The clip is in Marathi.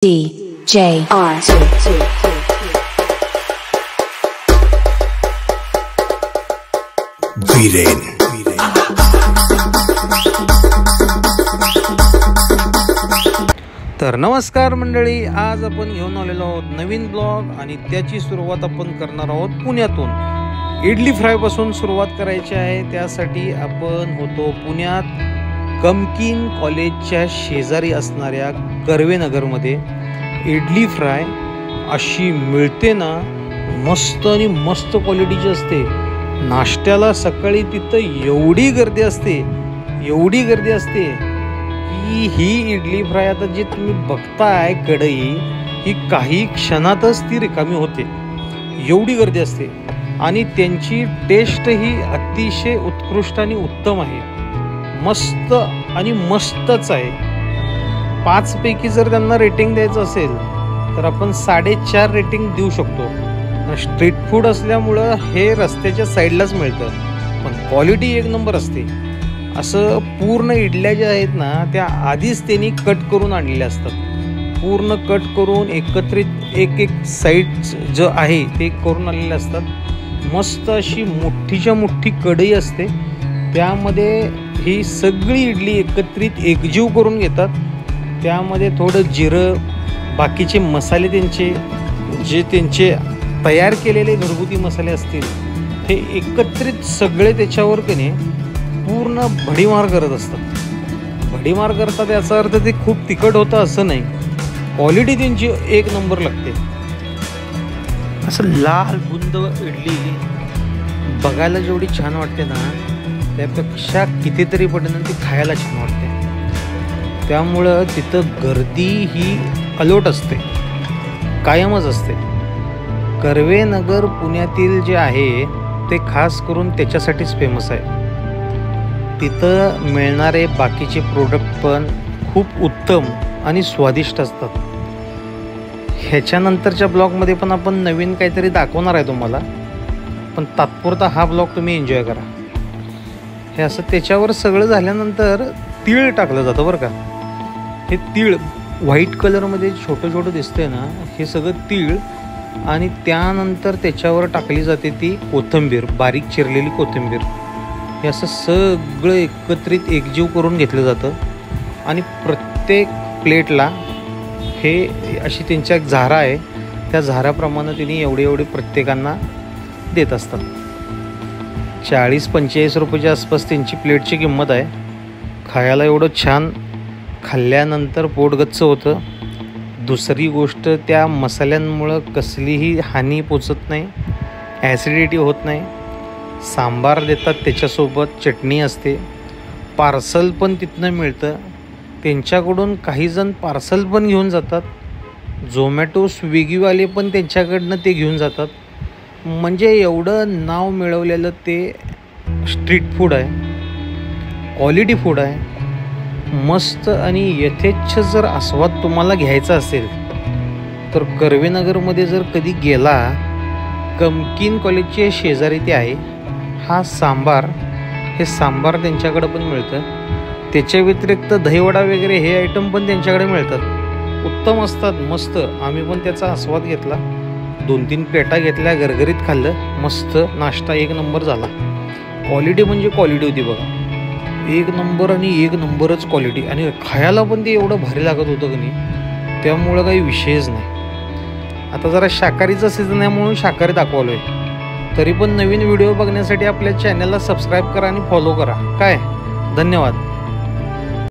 DJR. Viren. तर नमस्कार मंडळी, आज आपण घेऊन आलेलो आहोत नवीन ब्लॉग आणि त्याची सुरुवात आपण करणार आहोत पुण्यातून। इडली फ्राय पासून सुरुवात करायची आहे। त्यासाठी आपण होतो पुण्यात कमकीन कॉलेजच्या शेजारी असणाऱ्या कर्वेनगरमध्ये। इडली फ्राय अशी मिळते ना, मस्त आणि मस्त क्वालिटीची असते। नाश्त्याला सकाळी तिथं एवढी गर्दी असते की ही इडली फ्राय आता जी तुम्ही बघताय कढई, ही काही क्षणातच ती रिकामी होते, एवढी गर्दी असते। आणि त्यांची टेस्ट ही अतिशय उत्कृष्ट आणि उत्तम आहे, मस्त आणि मस्तच आहे। 5 पैकी जर त्यांना रेटिंग द्यायचं असेल तर आपण 4.5 रेटिंग देऊ शकतो। स्ट्रीट फूड असल्यामुळं हे रस्त्याच्या साईडलाच मिळतं, पण क्वालिटी एक नंबर असते। असं पूर्ण इडल्या ज्या आहेत ना, त्या आधीच त्यांनी कट करून आणलेल्या असतात। पूर्ण कट करून एकत्रित एक साईड जो आहे ते करून आणलेले असतात। मस्त अशी मोठीच्या मोठी कढई असते, त्यामध्ये ही सगळी इडली एकत्रित एकजीव करून घेतात। त्यामध्ये थोडं जिरं, बाकीचे मसाले त्यांचे तयार केलेले घरगुती मसाले असतील ते एकत्रित सगळे त्याच्यावर कने पूर्ण भडीमार करत असतात। भडीमार करतात याचा अर्थ ते खूप तिखट होतं असं नाही, क्वालिटी त्यांची एक नंबर लागते। असं लाल बुंद इडली बघायला जेवढी छान वाटते ना, त्यापेक्षा कितीतरी पटीनं ती खायला छान वाटते। त्यामुळं तिथं गर्दी ही अलोट असते, कायमच असते। कर्वेनगर पुण्यातील जे आहे ते खास करून त्याच्यासाठीच फेमस आहे। तिथं मिळणारे बाकीचे प्रोडक्ट पण खूप उत्तम आणि स्वादिष्ट असतात। ह्याच्यानंतरच्या ब्लॉगमध्ये पण आपण नवीन काहीतरी दाखवणार आहे तुम्हाला, पण तात्पुरता हा ब्लॉग तुम्ही एन्जॉय करा। हे असं त्याच्यावर सगळं झाल्यानंतर तीळ टाकलं जातं बरं का। हे तीळ व्हाईट कलरमध्ये छोटं छोटं दिसतंय ना, हे सगळं तीळ, आणि त्यानंतर त्याच्यावर टाकली जाते ती कोथिंबीर, बारीक चिरलेली कोथिंबीर। हे असं सगळं एकत्रित एकजीव करून घेतलं जातं आणि प्रत्येक प्लेटला हे अशी त्यांच्या एक झारा आहे, त्या झाराप्रमाणे तिने एवढे प्रत्येकांना देत असतात। 40-45 रुपयाच्या आसपास त्यांची प्लेटची किंमत आहे। खायला एवढं छान, खाल्ल्यानंतर पोट गच्च होतं। दुसरी गोष्ट, त्या मसाल्यांमुळं कसलीही हानी पोचत नाही, ॲसिडिटी होत नाही। सांबार देतात, त्याच्यासोबत चटणी असते। पार्सल पण तिथनं मिळतं, त्यांच्याकडून काही जण पार्सल पण घेऊन जातात। झोमॅटो स्विगीवाले पण त्यांच्याकडनं ते घेऊन जातात। म्हणजे एवढं नाव मिळवलेलं ते स्ट्रीट फूड आहे, क्वालिटी फूड आहे, मस्त आणि यथेच्छ। जर आस्वाद तुम्हाला घ्यायचा असेल तर कर्वेनगरमध्ये जर कधी गेला, कमकीन कॉलेजचे शेजारी ते आहे। हा सांबार, हे सांबार त्यांच्याकडे पण मिळतं। त्याच्या व्यतिरिक्त दहीवडा वगैरे हे आयटम पण त्यांच्याकडे मिळतात, उत्तम असतात, मस्त। आम्ही पण त्याचा आस्वाद घेतला, 2-3 प्लेटा घेतल्या, गरगरीत खाल्लं, मस्त नाश्ता एक नंबर झाला। क्वालिटी म्हणजे क्वालिटी होती बघा, एक नंबर आणि एक नंबरच क्वालिटी। आणि खायला पण ते एवढं भारी लागत होतं की नाही, त्यामुळं काही विषयच नाही। आता जरा शाकाहारीचा सीझन आहे म्हणून शाकाहारी दाखवलो आहे, तरी पण नवीन व्हिडिओ बघण्यासाठी आपल्या चॅनलला सबस्क्राईब करा आणि फॉलो करा। काय, धन्यवाद।